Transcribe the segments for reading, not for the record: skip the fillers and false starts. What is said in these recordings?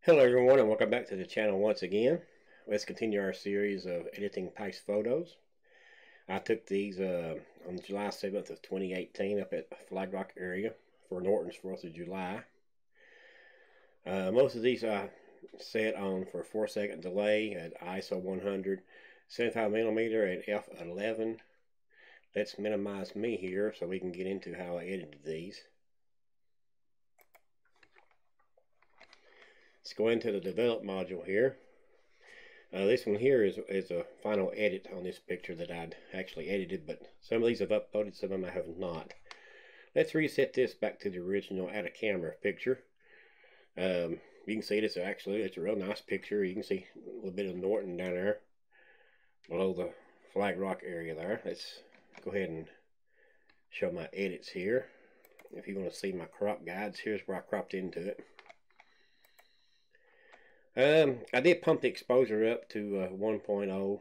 Hello everyone and welcome back to the channel once again. Let's continue our series of editing past photos. I took these on July 7th of 2018 up at Flag Rock area for Norton's 4th of July. Most of these I set on for a 4-second delay at ISO 100, 75mm at f11. Let's minimize me here so we can get into how I edited these. Let's go into the develop module here. This one here is a final edit on this picture that I'd actually edited, but some of these I've uploaded, some of them I have not. Let's reset this back to the original out of camera picture. You can see it's a real nice picture. You can see a little bit of Norton down there below the Flag Rock area there. Let's go ahead and show my edits here. If you want to see my crop guides, here's where I cropped into it. I did pump the exposure up to 1.0,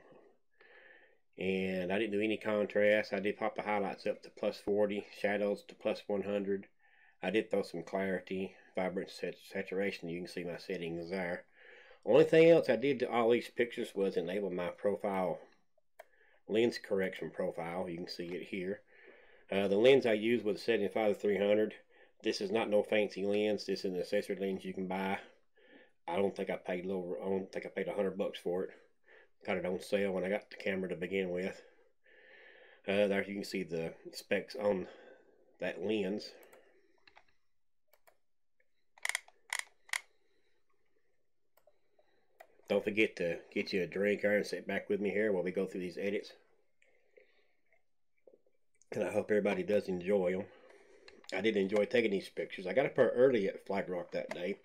and I didn't do any contrast. I did pop the highlights up to +40, shadows to +100. I did throw some clarity, vibrance, saturation. You can see my settings there. Only thing else I did to all these pictures was enable my profile, lens correction profile. You can see it here. The lens I used was 75-300. This is not no fancy lens. This is an accessory lens you can buy. I don't think I paid $100 for it. Got it on sale when I got the camera to begin with. There you can see the specs on that lens. Don't forget to get you a drink and sit back with me here while we go through these edits. And I hope everybody does enjoy them. I did enjoy taking these pictures. I got up early at Flag Rock that day.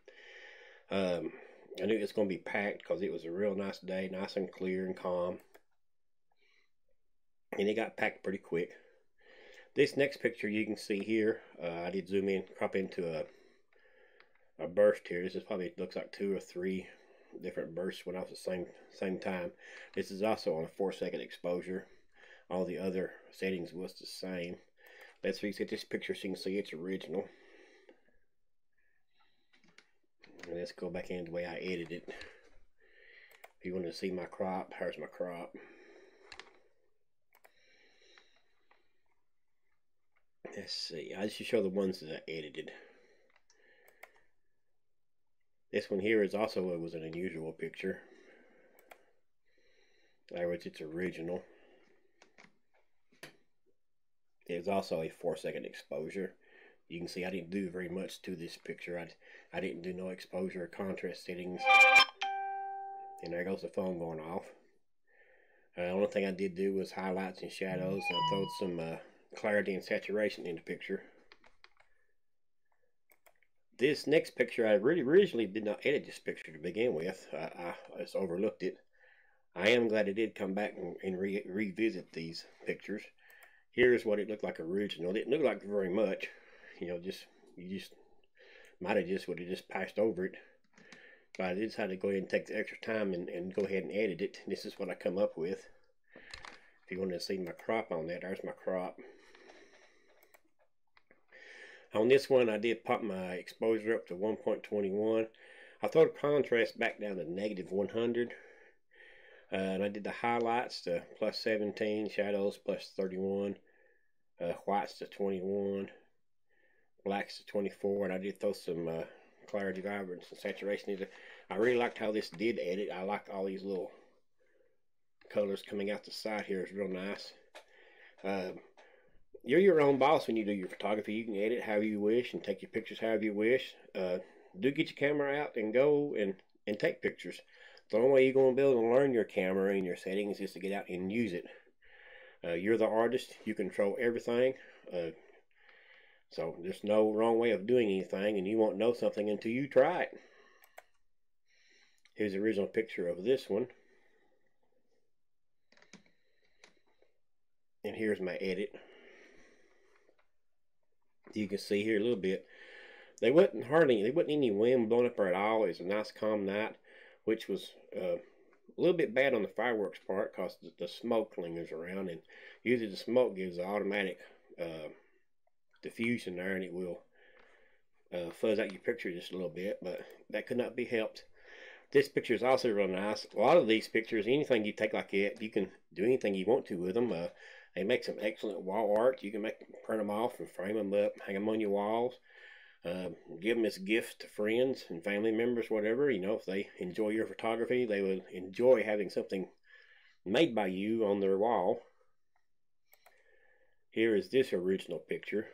I knew it was going to be packed because it was a real nice day, nice and clear and calm. And it got packed pretty quick. This next picture you can see here, I did zoom in, crop into a burst here. This is probably, looks like 2 or 3 different bursts went off at the same time. This is also on a 4-second exposure. All the other settings was the same. Let's reset this picture so you can see it's original. And let's go back in the way I edited it. If you want to see my crop, here's my crop. Let's see. I just show the ones that I edited. This one here is also was an unusual picture. In other words, it's original. It's also a 4-second exposure. You can see I didn't do very much to this picture. I didn't do no exposure or contrast settings. And there goes the phone going off. The only thing I did do was highlights and shadows, and I throwed some clarity and saturation in the picture. This next picture, I really originally did not edit this picture to begin with. I just overlooked it. I am glad I did come back and revisit these pictures. Here's what it looked like original. It didn't look like very much. You know, you just might have would have just passed over it. But I decided to go ahead and take the extra time and go ahead and edit it. This is what I come up with. If you want to see my crop on that, there's my crop. On this one, I did pop my exposure up to 1.21. I throw the contrast back down to -100. And I did the highlights to +17, shadows +31, whites to 21, blacks to 24, and I did throw some clarity, vibrance, and saturation in there. I really liked how this did edit. I like all these little colors coming out the side here. It's real nice. You're your own boss when you do your photography. You can edit however you wish and take your pictures however you wish. Do get your camera out and go and take pictures. The only way you're going to be able to learn your camera and your settings is to get out and use it. You're the artist. You control everything. So there's no wrong way of doing anything, and you won't know something until you try it. Here's the original picture of this one. And here's my edit. You can see here a little bit. There wasn't any wind blowing up there at all. It was a nice calm night, which was a little bit bad on the fireworks part because the smoke lingers around, and usually the smoke gives an automatic diffusion there, and it will fuzz out your picture just a little bit, but that could not be helped. This picture is also real nice. A lot of these pictures, anything you take like that, you can do anything you want to with them. They make some excellent wall art. You can print them off and frame them up, hang them on your walls. Give them as gifts to friends and family members, whatever. You know, if they enjoy your photography, they would enjoy having something made by you on their wall. Here is this original picture.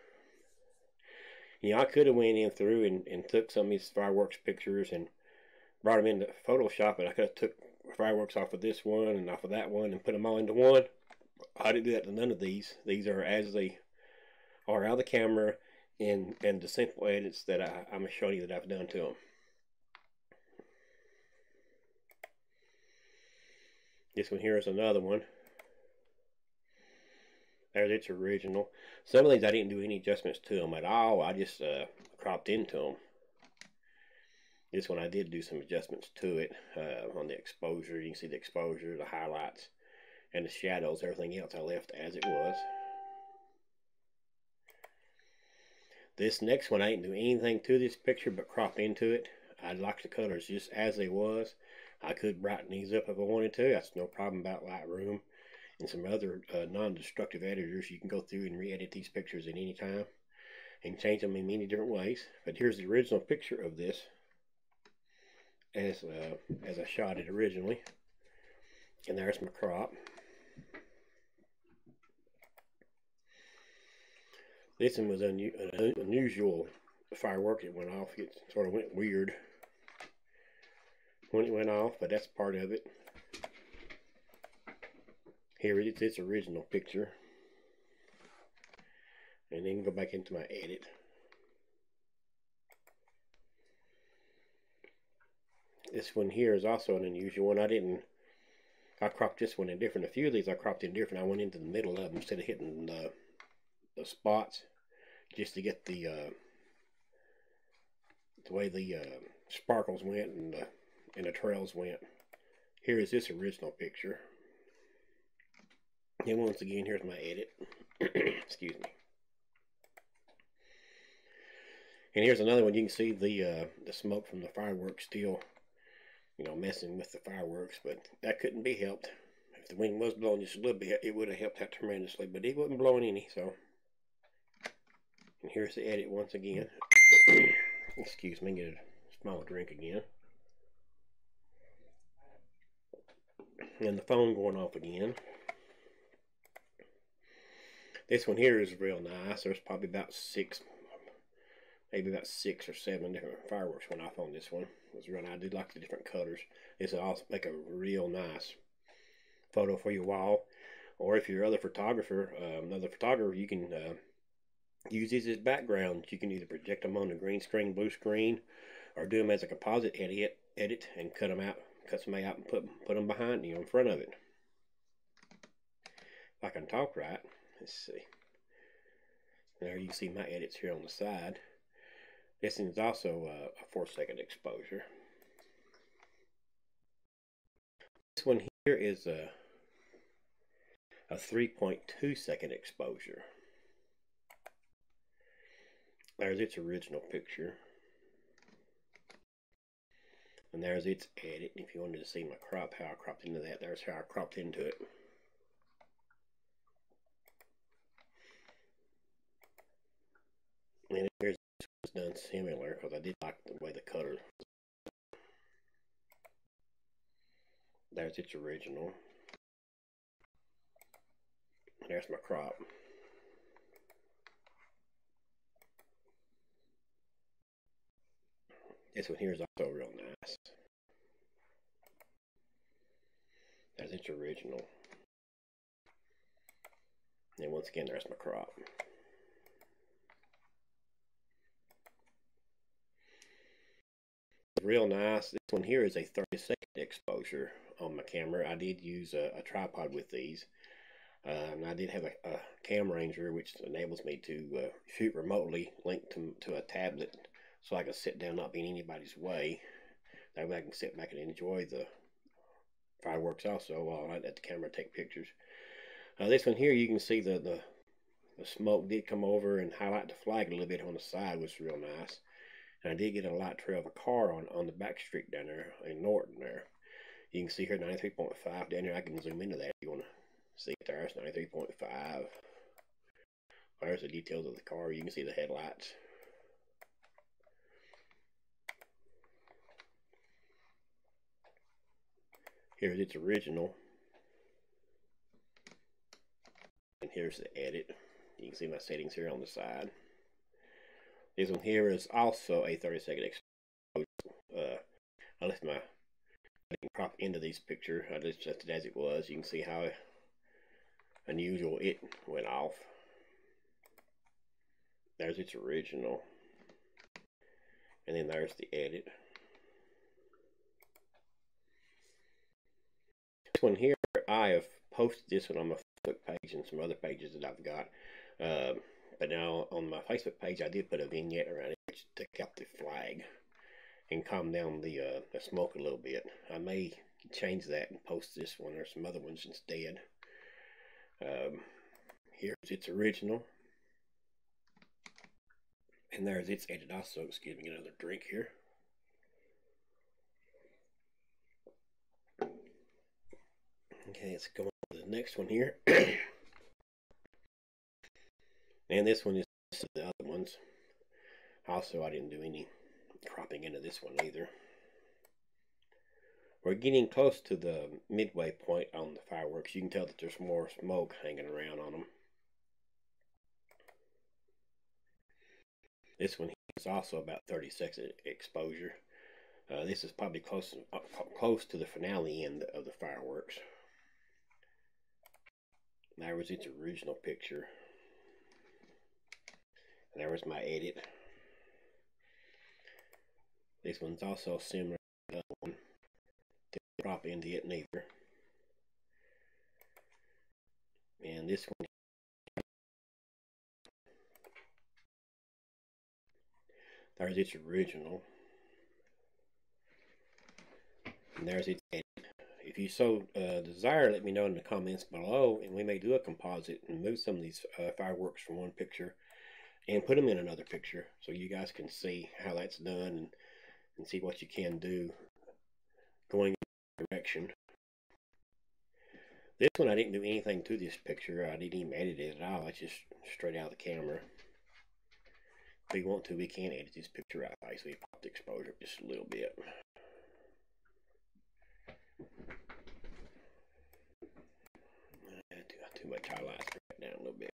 You know, I could have went in through and took some of these fireworks pictures and brought them into Photoshop, and I could have took fireworks off of this one and off of that one and put them all into one. I didn't do that to none of these. These are as they are out of the camera and the simple edits that I'm showing you that I've done to them. This one here is another one. There's its original. Some of these I didn't do any adjustments to them at all. I just cropped into them. This one I did do some adjustments to it on the exposure. You can see the exposure, the highlights, and the shadows. Everything else I left as it was. This next one I didn't do anything to this picture but crop into it. I like the colors just as they was. I could brighten these up if I wanted to. That's no problem about Lightroom and some other non-destructive editors. You can go through and re-edit these pictures at any time and change them in many different ways. But here's the original picture of this as I shot it originally. And there's my crop. This one was an unusual firework. It went off. It sort of went weird when it went off, but that's part of it. Here it is, its original picture. And then go back into my edit. This one here is also an unusual one. I cropped this one in different. A few of these I cropped in different. I went into the middle of them instead of hitting the spots, just to get the way the sparkles went and the trails went. Here is this original picture. And once again, here's my edit. Excuse me. And here's another one. You can see the smoke from the fireworks still, you know, messing with the fireworks, but that couldn't be helped. If the wind was blowing just a little bit, it would have helped out tremendously, but it wasn't blowing any, so. And here's the edit once again. Excuse me, get a small drink again. And the phone going off again. This one here is real nice. There's probably about maybe about 6 or 7 different fireworks went off on this one. It was real nice. I did like the different colors. This will also make a real nice photo for your wall. Or if you're another photographer, you can use these as backgrounds. You can either project them on the green screen, blue screen, or do them as a composite edit and cut them out and put them behind you in front of it. If I can talk right, let's see. There you can see my edits here on the side. This is also a 4-second exposure. This one here is a 3.2-second exposure. There's its original picture. And there's its edit. If you wanted to see my crop, how I cropped into that, there's how I cropped into it. And here's this done similar, because I did like the way the color. There's its original. There's my crop. This one here is also real nice. There's its original. And once again, there's my crop. Real nice. This one here is a 30-second exposure on my camera. I did use a tripod with these. And I did have a cam ranger, which enables me to shoot remotely, linked to a tablet, so I can sit down, not be in anybody's way. That way I can sit back and enjoy the fireworks also while I let the camera take pictures. This one here, you can see the smoke did come over and highlight the flag a little bit on the side, which was real nice. And I did get a light trail of a car on the back street down there in Norton there. You can see here 93.5 down there. I can zoom into that if you want to see it there. It's 93.5. There's the details of the car. You can see the headlights. Here's its original. And here's the edit. You can see my settings here on the side. This one here is also a 30-second exposure. I left my crop into this picture. I just adjusted as it was. You can see how unusual it went off. There's its original. And then there's the edit. This one here, I have posted this one on my Facebook page and some other pages that I've got. But now on my Facebook page, I did put a vignette around it to take out the flag and calm down the smoke a little bit. I may change that and post this one or some other ones instead. Here's its original. And there's its edit also. Excuse me, get another drink here. Okay, let's go on to the next one here. And this one is the other ones. Also, I didn't do any cropping into this one either. We're getting close to the midway point on the fireworks. You can tell that there's more smoke hanging around on them. This one is also about 30 seconds exposure. This is probably close to the finale end of the fireworks. There was its original picture. And there was my edit. This one's also similar to the other one. Didn't crop into it neither. And this one, there's its original. And there's its edit. If you so desire, let me know in the comments below, and we may do a composite and move some of these fireworks from one picture and put them in another picture so you guys can see how that's done and see what you can do going in that direction. This one I didn't do anything to this picture. I didn't even edit it at all. It's just straight out of the camera. If we want to, we can edit this picture out. So we pop the exposure up just a little bit. Too much highlights, right down a little bit.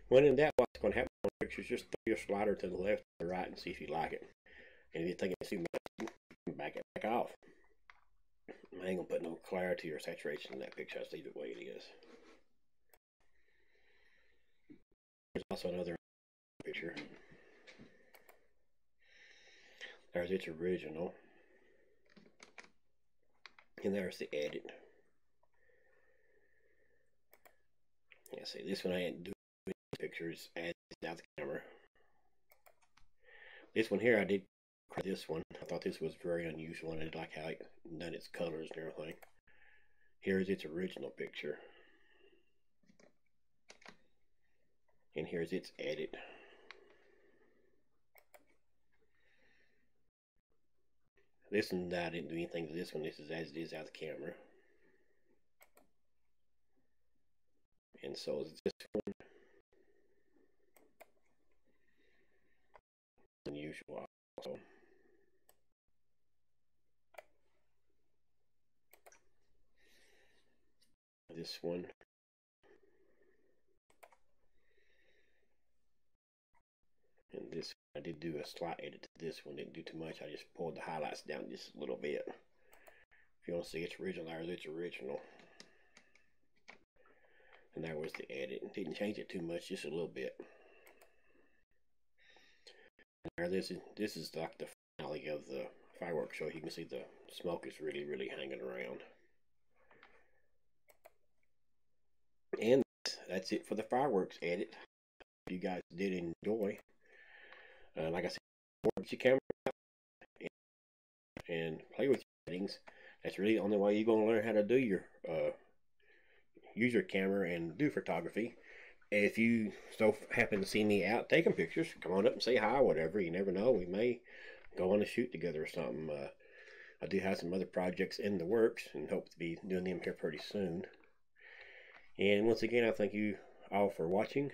When in doubt, what's going to happen on pictures, just throw your slider to the left or the right and see if you like it. And if you think it's too much, back it back off. I ain't going to put no clarity or saturation in that picture. I just leave it the way it is. There's also another picture. There's its original. And there's the edit. Yeah, see, this one I ain't doing pictures as out the camera. This one here, I did this one. I thought this was very unusual, and I did like how it done its colors and everything. Here's its original picture. And here's its edit. This one, I didn't do anything to this one. This is as it is out of the camera. And so is this one. Unusual also. This one. And this, I did do a slight edit to this one. Didn't do too much. I just pulled the highlights down just a little bit. If you want to see its original, there's its original. And there was the edit. Didn't change it too much, just a little bit. Now this is like the finale of the fireworks show. You can see the smoke is really, really hanging around. And that's it for the fireworks edit. If you guys did enjoy, like I said, get your camera out and play with your settings. That's really the only way you're going to learn how to do use your camera and do photography. If you so happen to see me out taking pictures, come on up and say hi, whatever. You never know, we may go on a shoot together or something. I do have some other projects in the works and hope to be doing them here pretty soon. And once again, I thank you all for watching,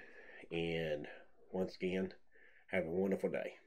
and once again, have a wonderful day.